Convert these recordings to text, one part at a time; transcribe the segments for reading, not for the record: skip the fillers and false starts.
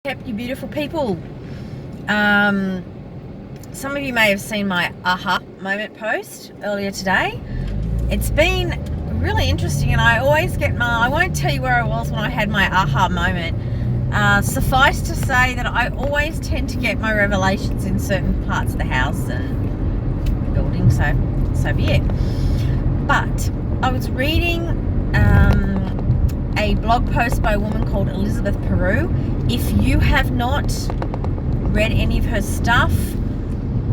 You beautiful people. Some of you may have seen my aha moment post earlier today. It's been really interesting, and I always get I won't tell you where I was when I had my aha moment. Suffice to say that I always tend to get my revelations in certain parts of the house and building, so be it. But I was reading a blog post by a woman called Elizabeth Peru. If you have not read any of her stuff,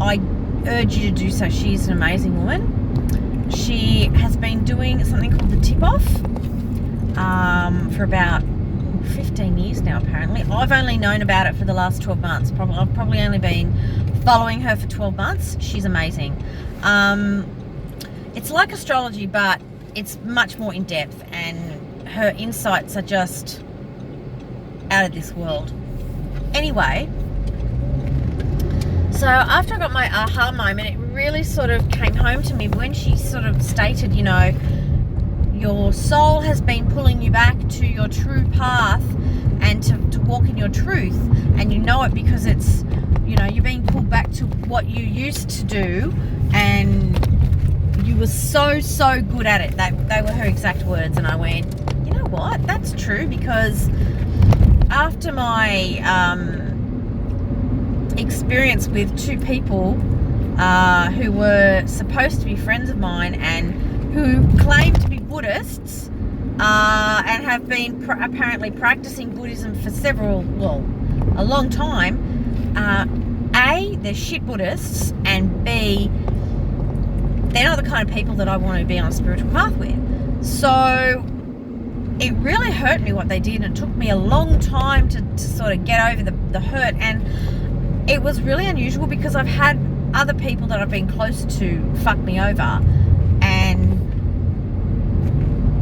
I urge you to do so. She's an amazing woman. She has been doing something called the Tip Off for about 15 years now, apparently. I've only known about it for the last 12 months. I've probably only been following her for 12 months. She's amazing. It's like astrology, but it's much more in depth, and her insights are just out of this world. Anyway, so after I got my aha moment, it really sort of came home to me when she sort of stated, you know, your soul has been pulling you back to your true path and to walk in your truth, and you know it because it's, you know, you're being pulled back to what you used to do, and you were so good at it. They were her exact words, and I went, you know what, that's true, because after my experience with two people who were supposed to be friends of mine and who claimed to be Buddhists and have been apparently practicing Buddhism for a long time, A, they're shit Buddhists, and B, they're not the kind of people that I want to be on a spiritual path with. So it really hurt me what they did, and it took me a long time to sort of get over the hurt. And it was really unusual because I've had other people that I've been close to fuck me over, and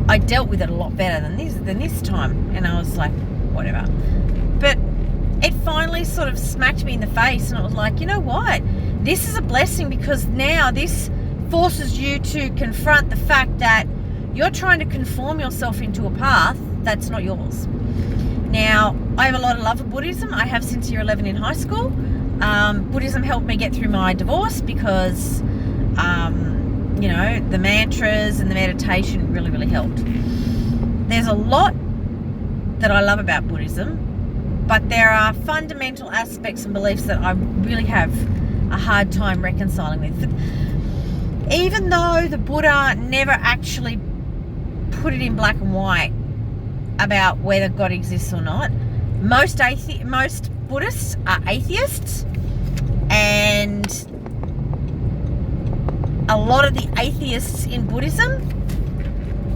I dealt with it a lot better than this time. And I was like, whatever. But it finally sort of smacked me in the face, and it was like, you know what? This is a blessing, because now this forces you to confront the fact that you're trying to conform yourself into a path that's not yours. Now, I have a lot of love for Buddhism. I have since year 11 in high school. Buddhism helped me get through my divorce because, you know, the mantras and the meditation really helped. There's a lot that I love about Buddhism, but there are fundamental aspects and beliefs that I really have a hard time reconciling with. Even though the Buddha never actually put it in black and white about whether God exists or not, most Buddhists are atheists, and a lot of the atheists in Buddhism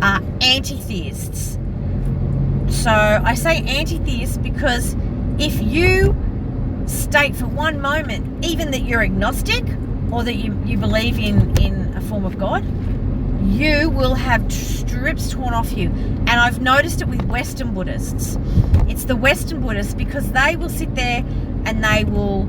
are anti-theists. So I say anti-theists because if you state for one moment even that you're agnostic, or that you believe in a form of God, you will have strips torn off you. And I've noticed it with Western Buddhists. It's the Western Buddhists, because they will sit there and they will,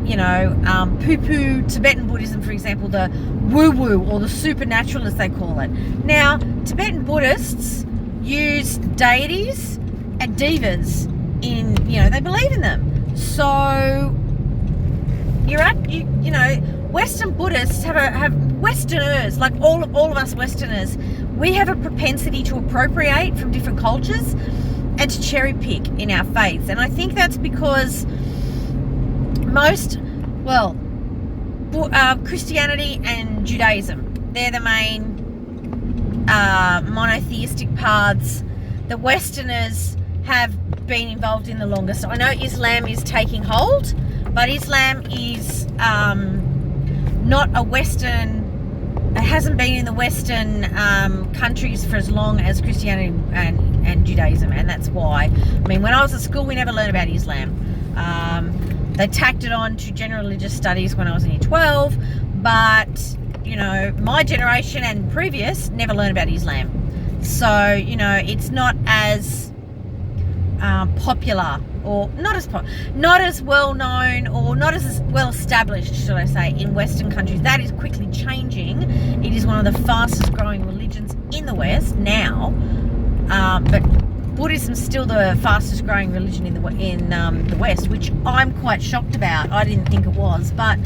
you know, poo-poo Tibetan Buddhism, for example, the woo-woo or the supernatural, as they call it. Now, Tibetan Buddhists use deities and devas in, you know, they believe in them. So you know, Western Buddhists have Westerners, like all of us Westerners, we have a propensity to appropriate from different cultures and to cherry pick in our faiths. And I think that's because Christianity and Judaism, they're the main monotheistic paths that Westerners have been involved in the longest. I know Islam is taking hold, but Islam is not a Western, it hasn't been in the Western countries for as long as Christianity and Judaism, and that's why. I mean, when I was at school, we never learned about Islam. They tacked it on to general religious studies when I was in year 12, but, you know, my generation and previous never learned about Islam. So, you know, it's not as popular, or not as well known, or not as well established, should I say, in Western countries. That is quickly changing. It is one of the fastest growing religions in the West now, but Buddhism's still the fastest growing religion in the West, which I'm quite shocked about. I didn't think it was, but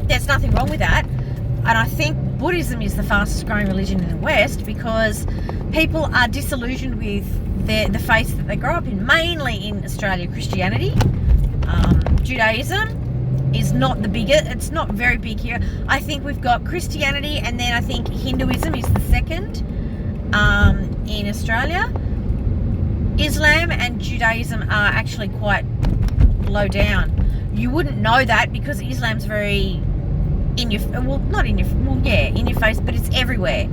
there's nothing wrong with that. And I think Buddhism is the fastest growing religion in the West because people are disillusioned with the faith that they grow up in, mainly in Australia. Christianity, Judaism is not the biggest. It's not very big here. I think we've got Christianity, and then I think Hinduism is the second in Australia. Islam and Judaism are actually quite low down. You wouldn't know that because Islam's very in your face, but it's everywhere.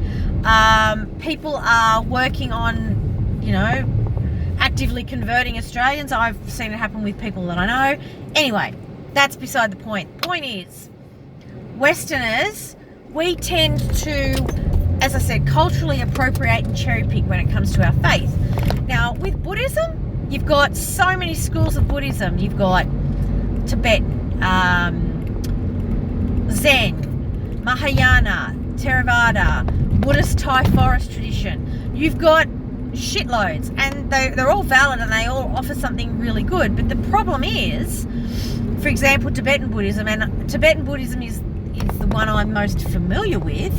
People are working on, actively converting Australians. I've seen it happen with people that I know. Anyway, that's beside the point. Point is, Westerners, we tend to, as I said, culturally appropriate and cherry pick when it comes to our faith. Now, with Buddhism, you've got so many schools of Buddhism. You've got Tibet, Zen, Mahayana, Theravada, Buddhist Thai forest tradition. You've got shitloads, and they're all valid and they all offer something really good. But the problem is, for example, Tibetan Buddhism, and Tibetan Buddhism is the one I'm most familiar with.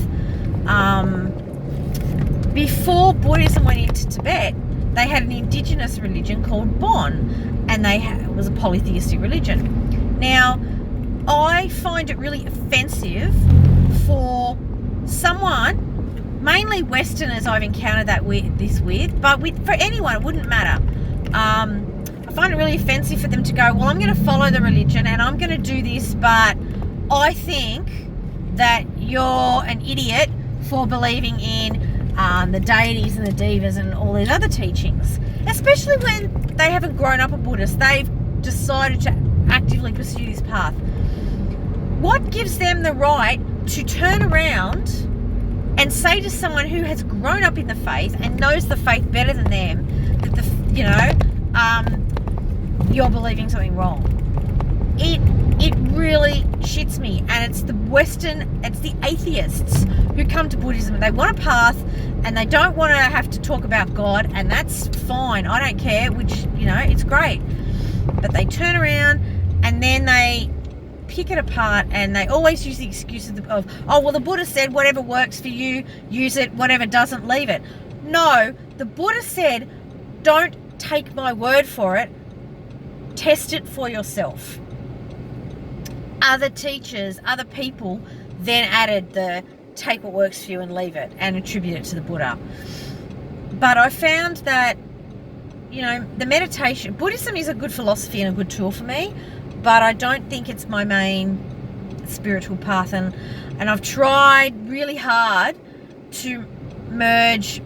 Before Buddhism went into Tibet, they had an indigenous religion called Bon, and it was a polytheistic religion. Now, I find it really offensive for someone, mainly Westerners I've encountered this with, but for anyone, it wouldn't matter. I find it really offensive for them to go, well, I'm going to follow the religion and I'm going to do this, but I think that you're an idiot for believing in the deities and the devas and all these other teachings, especially when they haven't grown up a Buddhist. They've decided to actively pursue this path. What gives them the right to turn around and say to someone who has grown up in the faith and knows the faith better than them that you're believing something wrong? It really shits me, and it's the atheists who come to Buddhism. They want a path and they don't want to have to talk about God, and that's fine. I don't care, it's great. But they turn around and then they pick it apart, and they always use the excuse of, oh, well, the Buddha said whatever works for you, use it, whatever doesn't, leave it. No, the Buddha said, don't take my word for it, test it for yourself. Other teachers, other people then added the take what works for you and leave it and attribute it to the Buddha. But I found that, the meditation, Buddhism is a good philosophy and a good tool for me, but I don't think it's my main spiritual path. And I've tried really hard to merge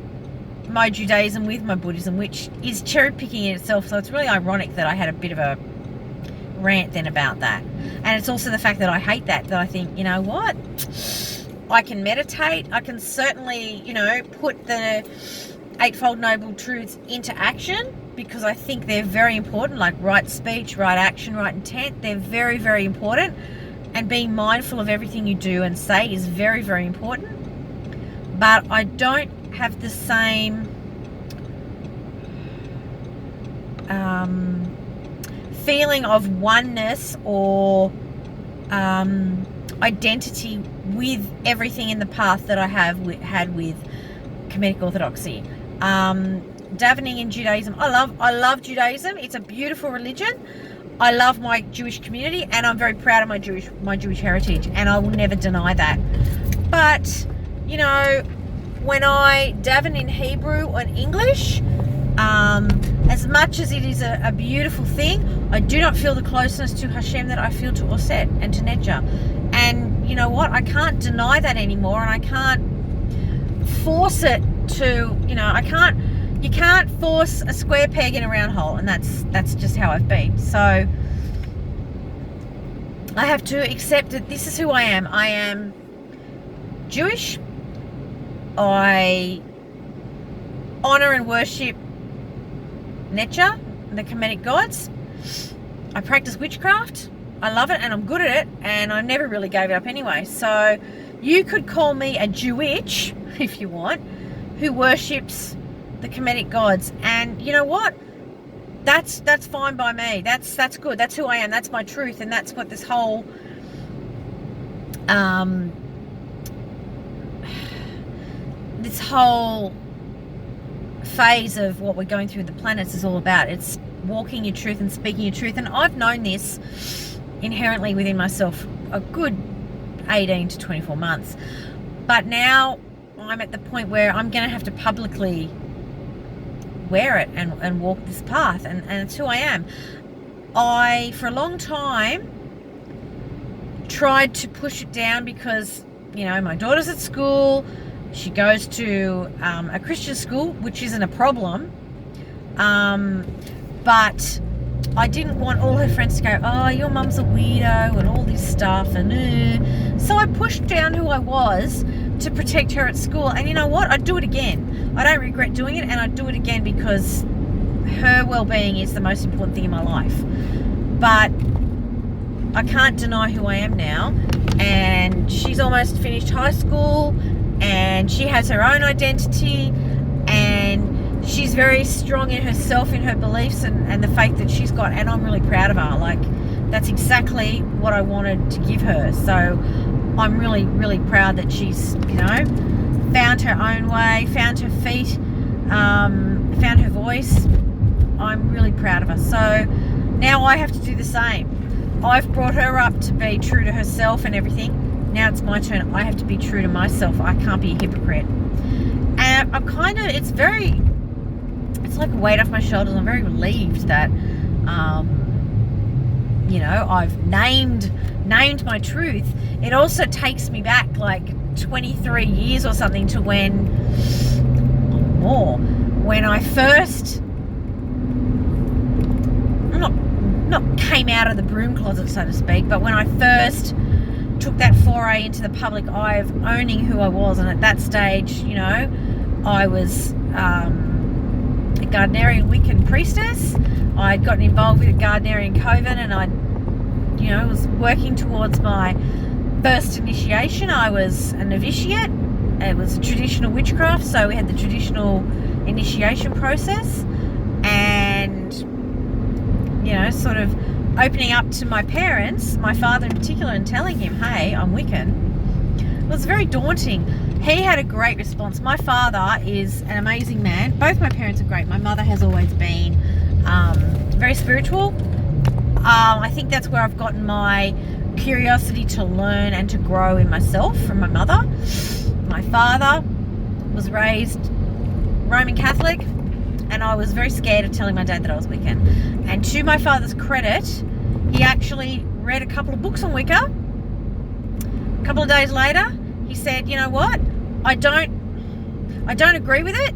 my Judaism with my Buddhism, which is cherry picking in itself. So it's really ironic that I had a bit of a rant then about that. And it's also the fact that I hate that I think, you know what, I can meditate, I can certainly, put the Eightfold Noble Truths into action, because I think they're very important, like right speech, right action, right intent. They're very, very important, and being mindful of everything you do and say is very, very important. But I don't have the same feeling of oneness or identity with everything in the path that I had with Kemetic Orthodoxy. Davening in Judaism, I love Judaism. It's a beautiful religion. I love my Jewish community, and I'm very proud of my Jewish heritage, and I will never deny that. But when I daven in Hebrew or English, as much as it is a beautiful thing, I do not feel the closeness to Hashem that I feel to Oset and to Nedja. And you know what? I can't deny that anymore, and I can't force it to, you can't force a square peg in a round hole, and that's just how I've been. So I have to accept that this is who I am. I am Jewish. I honor and worship Netja, the Kemetic gods. I practice witchcraft. I love it and I'm good at it, and I never really gave it up anyway. So you could call me a Jewitch if you want, who worships the Kemetic gods. And you know what? That's fine by me. That's good. That's who I am. That's my truth. And that's what this whole phase of what we're going through with the planets is all about. It's walking your truth and speaking your truth. And I've known this inherently within myself a good 18 to 24 months. But now I'm at the point where I'm going to have to publicly wear it and walk this path. And it's who I am. I, for a long time, tried to push it down because, you know, my daughter's at school. She goes to a Christian school, which isn't a problem. But I didn't want all her friends to go, oh, your mum's a weirdo and all this stuff. And so I pushed down who I was to protect her at school. And you know what? I'd do it again. I don't regret doing it, and I'd do it again because her well-being is the most important thing in my life. But I can't deny who I am now. And she's almost finished high school, and she has her own identity, and she's very strong in herself, in her beliefs and the faith that she's got, and I'm really proud of her. Like, that's exactly what I wanted to give her. So I'm really, really proud that she's, you know, found her own way, found her feet, found her voice. I'm really proud of her. So now I have to do the same. I've brought her up to be true to herself and everything. Now it's my turn. I have to be true to myself. I can't be a hypocrite. And I'm kind of, it's like a weight off my shoulders. I'm very relieved that, you know, I've named my truth. It also takes me back like 23 years or something to when I first, not came out of the broom closet, so to speak, but when I first took that foray into the public eye of owning who I was. And at that stage, you know, I was a Gardnerian Wiccan priestess. I'd gotten involved with a Gardnerian coven, and I, you know, was working towards my first initiation. I was a novitiate. It was a traditional witchcraft, so we had the traditional initiation process, and, you know, sort of opening up to my parents, my father in particular, and telling him, hey, I'm Wiccan. It was very daunting. He had a great response. My father is an amazing man. Both my parents are great. My mother has always been very spiritual. I think that's where I've gotten my curiosity to learn and to grow in myself from my mother. My father was raised Roman Catholic, and I was very scared of telling my dad that I was Wiccan. And to my father's credit, he actually read a couple of books on Wicca. A couple of days later, he said, you know what? I don't agree with it,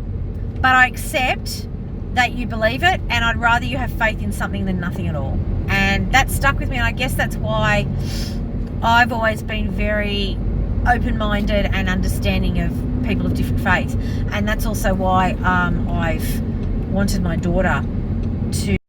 but I accept that you believe it, and I'd rather you have faith in something than nothing at all. And that stuck with me, and I guess that's why I've always been very open-minded and understanding of people of different faith. And that's also why I've wanted my daughter to